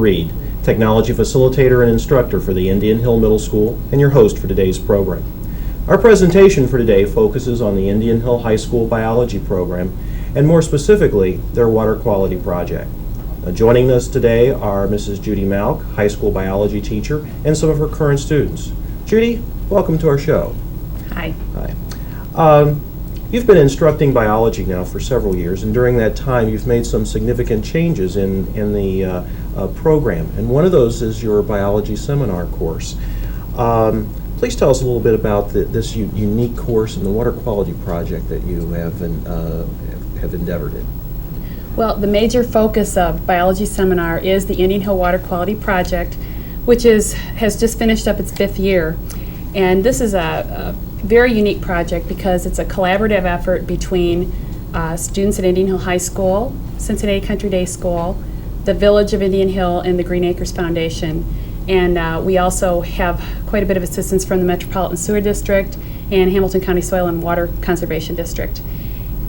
Reed, Technology Facilitator and Instructor for the Indian Hill Middle School, and your host for today's program. Our presentation for today focuses on the Indian Hill High School Biology Program, and more specifically, their water quality project. Joining us today are Mrs. Judy Malk, high school biology teacher, and some of her current students. Judy, welcome to our show. Hi. Hi. You've been instructing biology now for several years, and during that time you've made some significant changes in the program, and one of those is your biology seminar course. Please tell us a little bit about this unique course and the water quality project that you have endeavored in. Well, the major focus of Biology Seminar is the Indian Hill Water Quality Project, which has just finished up its 5th year. And this is a very unique project because it's a collaborative effort between students at Indian Hill High School, Cincinnati Country Day School, the Village of Indian Hill, and the Green Acres Foundation. And we also have quite a bit of assistance from the Metropolitan Sewer District and Hamilton County Soil and Water Conservation District.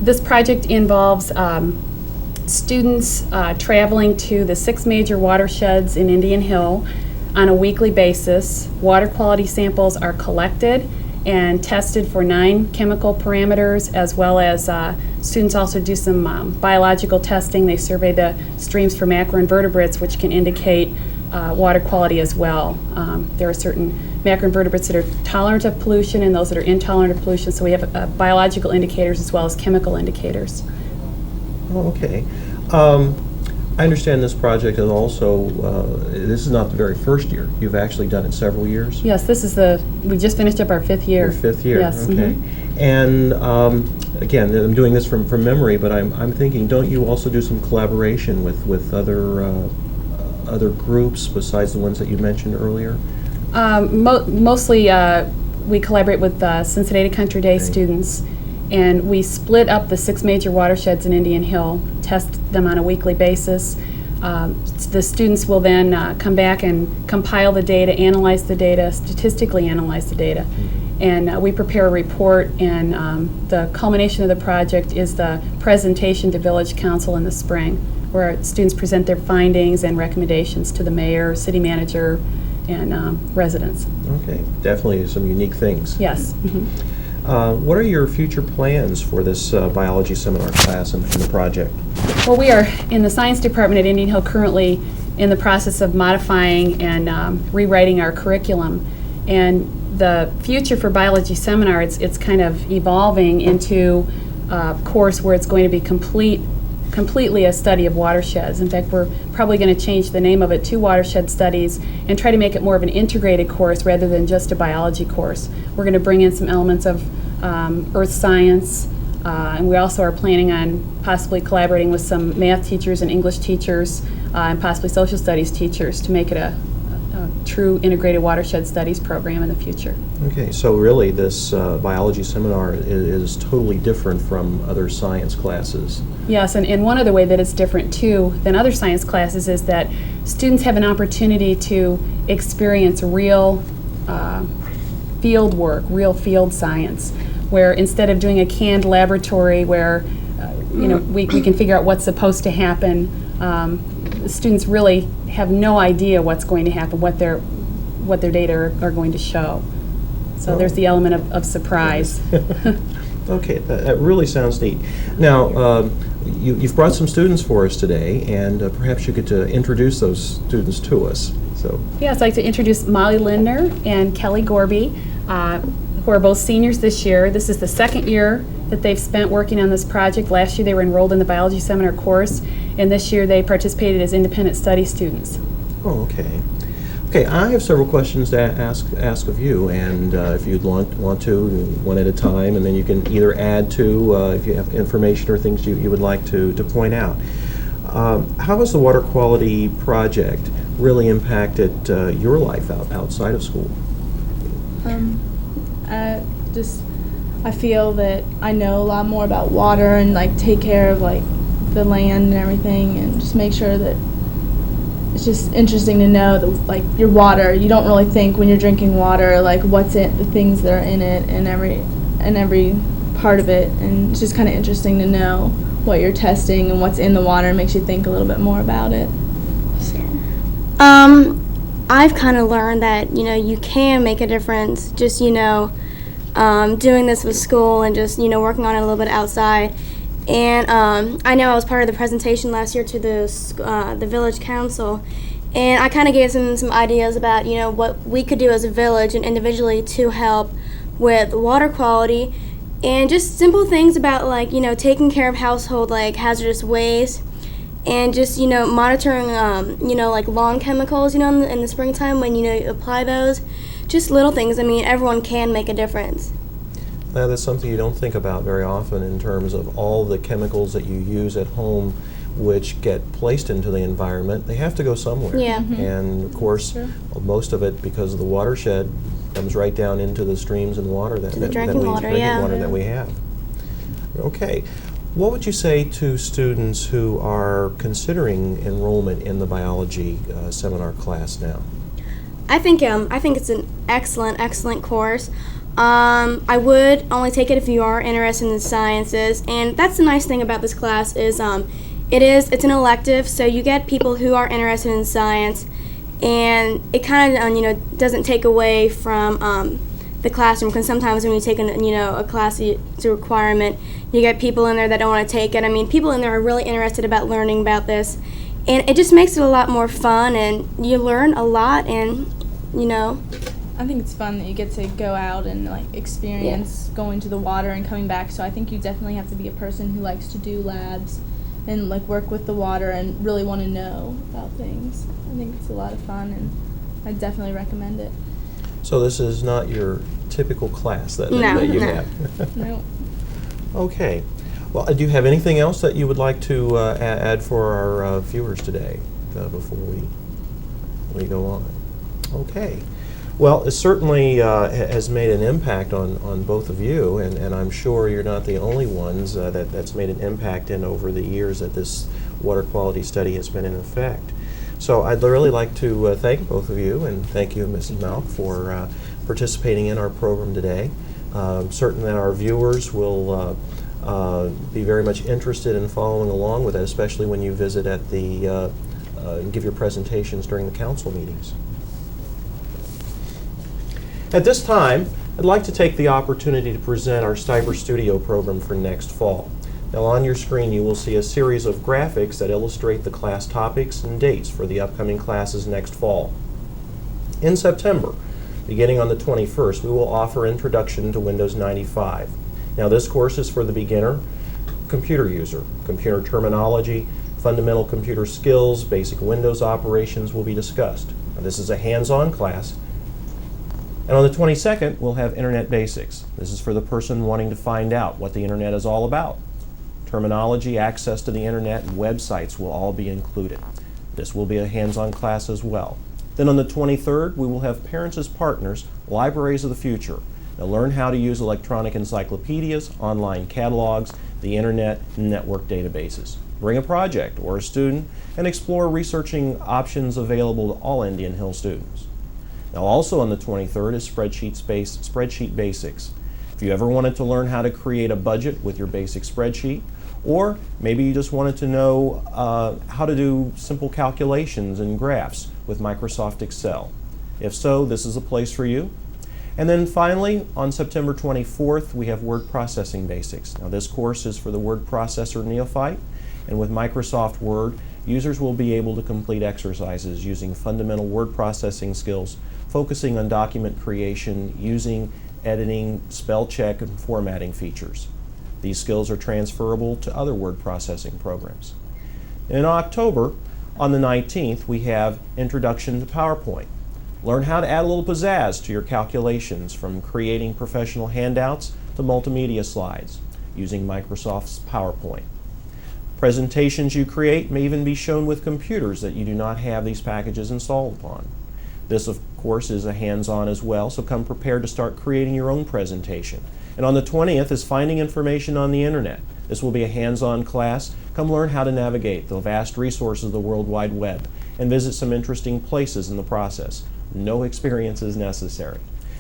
This project involves students traveling to the 6 major watersheds in Indian Hill on a weekly basis. Water quality samples are collected and tested for 9 chemical parameters, as well as students also do some biological testing. They survey the streams for macroinvertebrates, which can indicate water quality as well. There are certain macroinvertebrates that are tolerant of pollution and those that are intolerant of pollution, so we have biological indicators as well as chemical indicators. Oh, okay. I understand this project is also, this is not the very first year. You've actually done it several years? Yes, we just finished up our 5th year. Your 5th year, yes. Okay. And again, I'm doing this from memory, but I'm thinking, don't you also do some collaboration with other groups besides the ones that you mentioned earlier? Mostly we collaborate with Cincinnati Country Day students, and we split up the 6 major watersheds in Indian Hill, test them on a weekly basis. The students will then come back and compile the data, analyze the data, statistically analyze the data. And we prepare a report, and the culmination of the project is the presentation to Village Council in the spring, where students present their findings and recommendations to the mayor, city manager, and residents. Okay, definitely some unique things. Yes. What are your future plans for this biology seminar class and the project? Well, we are in the science department at Indian Hill currently in the process of modifying and rewriting our curriculum. And the future for biology seminar, it's kind of evolving into a course where it's going to be completely a study of watersheds. In fact, we're probably going to change the name of it to Watershed Studies and try to make it more of an integrated course rather than just a biology course. We're going to bring in some elements of earth science, and we also are planning on possibly collaborating with some math teachers and English teachers and possibly social studies teachers to make it a true integrated watershed studies program in the future. Okay, so really this biology seminar is totally different from other science classes. Yes, and one other way that it's different too than other science classes is that students have an opportunity to experience real field work, real field science, where instead of doing a canned laboratory where we can figure out what's supposed to happen, students really have no idea what's going to happen, what their data are going to show. So there's the element of surprise. Okay, that really sounds neat. Now, you've brought some students for us today, and perhaps you could introduce those students to us. So. Yes, I'd like to introduce Molly Lindner and Kelly Gorby, who are both seniors this year. This is the 2nd year that they've spent working on this project. Last year they were enrolled in the biology seminar course, and this year they participated as independent study students. Oh, okay. Okay, I have several questions to ask of you, and if you'd want to, one at a time, and then you can either add to if you have information or things you would like to point out. How has the water quality project really impacted your life outside of school? I feel that I know a lot more about water and take care of the land and everything, and just make sure that it's just interesting to know that your water, you don't really think when you're drinking water what's in the things that are in it and every part of it, and it's just kind of interesting to know what you're testing and what's in the water. It makes you think a little bit more about it. So. I've kind of learned that, you can make a difference just, doing this with school and just, working on it a little bit outside. And I know I was part of the presentation last year to the village council, and I kind of gave them some ideas about, what we could do as a village and individually to help with water quality, and just simple things about, like, taking care of household, like, hazardous waste, and just, monitoring, like lawn chemicals, in the springtime when, you apply those. Just little things. I mean, everyone can make a difference. That's something you don't think about very often in terms of all the chemicals that you use at home which get placed into the environment. They have to go somewhere. Yeah. And of course, Sure. most of it, because of the watershed, comes right down into the streams and water that, To the drinking water, yeah. water that we have. Okay. What would you say to students who are considering enrollment in the biology seminar class now? I think it's an excellent course. I would only take it if you are interested in the sciences, and that's the nice thing about this class is it's an elective, so you get people who are interested in science, and it kind of doesn't take away from the classroom, because sometimes when you take a class it's a requirement, you get people in there that don't want to take it. I mean, people in there are really interested about learning about this, and it just makes it a lot more fun, and you learn a lot, and I think it's fun that you get to go out and like experience going to the water and coming back. So I think you definitely have to be a person who likes to do labs and like work with the water and really want to know about things. I think it's a lot of fun, and I definitely recommend it. So this is not your typical class that No, you no. have. No. Okay. Well, do you have anything else that you would like to add for our viewers today before we go on? Okay. Well, it certainly has made an impact on both of you, and I'm sure you're not the only ones that's made an impact in over the years that this water quality study has been in effect. So I'd really like to thank both of you, and thank you, Mrs. Malk, for participating in our program today. Certain that our viewers will be very much interested in following along with it, especially when you visit at the and give your presentations during the council meetings. At this time, I'd like to take the opportunity to present our Cyber Studio program for next fall. Now, on your screen you will see a series of graphics that illustrate the class topics and dates for the upcoming classes next fall. In September, beginning on the 21st, we will offer Introduction to Windows 95. Now, this course is for the beginner computer user. Computer terminology, fundamental computer skills, basic Windows operations will be discussed. Now, this is a hands-on class. And on the 22nd, we'll have Internet Basics. This is for the person wanting to find out what the Internet is all about. Terminology, access to the Internet, and websites will all be included. This will be a hands-on class as well. Then on the 23rd, we will have Parents as Partners, Libraries of the Future. Now learn how to use electronic encyclopedias, online catalogs, the Internet, and network databases. Bring a project or a student and explore researching options available to all Indian Hill students. Now also on the 23rd is Spreadsheet Basics. If you ever wanted to learn how to create a budget with your basic spreadsheet, or maybe you just wanted to know how to do simple calculations and graphs with Microsoft Excel. If so, this is a place for you. And then finally, on September 24th, we have Word Processing Basics. Now this course is for the word processor neophyte, and with Microsoft Word, users will be able to complete exercises using fundamental word processing skills, focusing on document creation, using editing, spell check, and formatting features. These skills are transferable to other word processing programs. In October, on the 19th, we have Introduction to PowerPoint. Learn how to add a little pizzazz to your calculations, from creating professional handouts to multimedia slides using Microsoft's PowerPoint. Presentations you create may even be shown with computers that you do not have these packages installed upon. This, of course, is a hands-on as well, so come prepared to start creating your own presentation. And on the 20th is Finding Information on the Internet. This will be a hands-on class. Come learn how to navigate the vast resources of the World Wide Web and visit some interesting places in the process. No experience is necessary.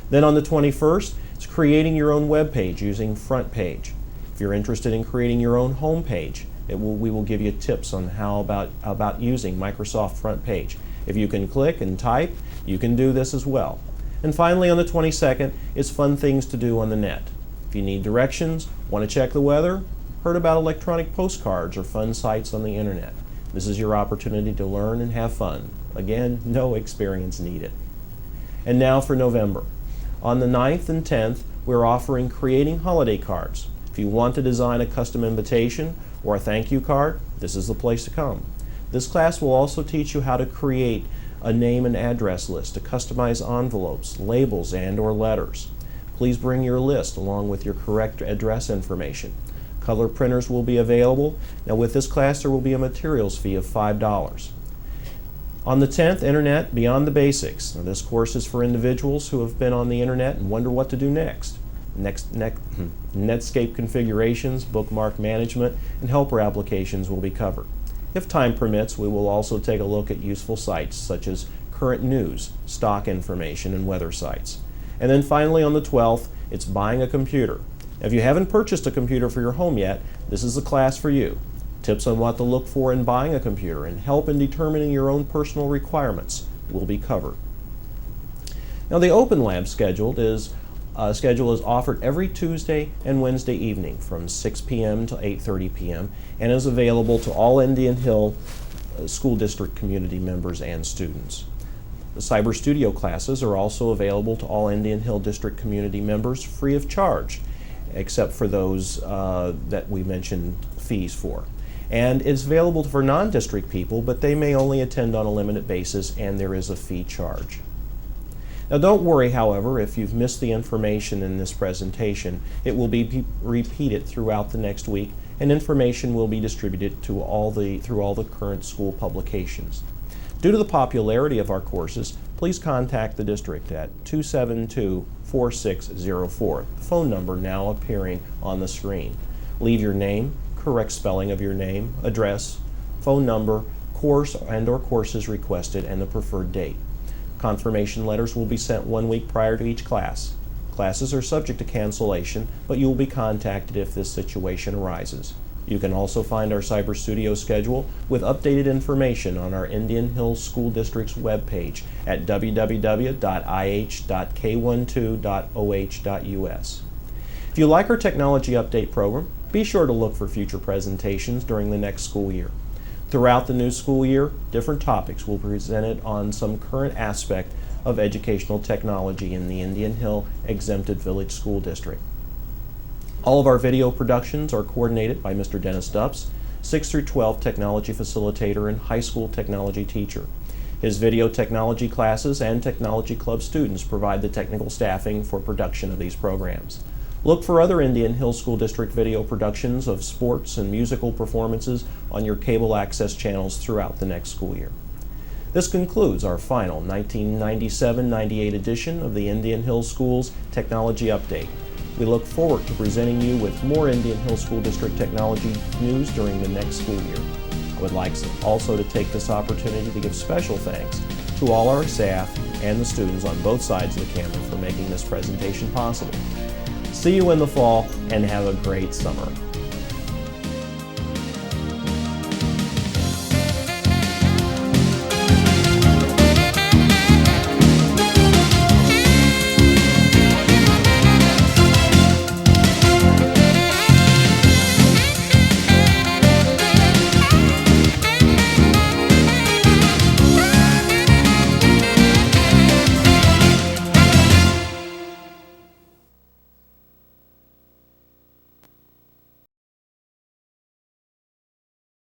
Then on the 21st, it's creating your own web page using FrontPage. If you're interested in creating your own home page, we will give you tips on how about using Microsoft FrontPage. If you can click and type, you can do this as well. And finally, on the 22nd, is fun things to do on the net. If you need directions, want to check the weather, heard about electronic postcards or fun sites on the internet, this is your opportunity to learn and have fun. Again, no experience needed. And now for November. On the 9th and 10th, we're offering Creating Holiday Cards. If you want to design a custom invitation or a thank you card, this is the place to come. This class will also teach you how to create a name and address list to customize envelopes, labels, and/or letters. Please bring your list along with your correct address information. Color printers will be available. Now with this class there will be a materials fee of $5. On the 10th, Internet Beyond the Basics. Now this course is for individuals who have been on the internet and wonder what to do next. Netscape configurations, bookmark management, and helper applications will be covered. If time permits, we will also take a look at useful sites such as current news, stock information, and weather sites. And then finally on the 12th, it's Buying a Computer. If you haven't purchased a computer for your home yet, this is the class for you. Tips on what to look for in buying a computer and help in determining your own personal requirements will be covered. Now the Open Lab schedule is offered every Tuesday and Wednesday evening from 6 p.m. to 8:30 p.m. and is available to all Indian Hill School District community members and students. The Cyber Studio classes are also available to all Indian Hill District community members free of charge, except for those that we mentioned fees for. And it's available for non-district people, but they may only attend on a limited basis and there is a fee charge. Now don't worry, however, if you've missed the information in this presentation. It will be repeated throughout the next week and information will be distributed to through all the current school publications. Due to the popularity of our courses, please contact the district at 272-4604, the phone number now appearing on the screen. Leave your name, correct spelling of your name, address, phone number, course and/or courses requested, and the preferred date. Confirmation letters will be sent 1 week prior to each class. Classes are subject to cancellation, but you will be contacted if this situation arises. You can also find our Cyber Studio schedule with updated information on our Indian Hill School District's webpage at www.ih.k12.oh.us. If you like our Technology Update program, be sure to look for future presentations during the next school year. Throughout the new school year, different topics will be presented on some current aspect of educational technology in the Indian Hill Exempted Village School District. All of our video productions are coordinated by Mr. Dennis Dupps, 6 through 12 technology facilitator and high school technology teacher. His video technology classes and technology club students provide the technical staffing for production of these programs. Look for other Indian Hill School District video productions of sports and musical performances on your cable access channels throughout the next school year. This concludes our final 1997-98 edition of the Indian Hill Schools Technology Update. We look forward to presenting you with more Indian Hill School District technology news during the next school year. I would like also to take this opportunity to give special thanks to all our staff and the students on both sides of the camera for making this presentation possible. See you in the fall and have a great summer.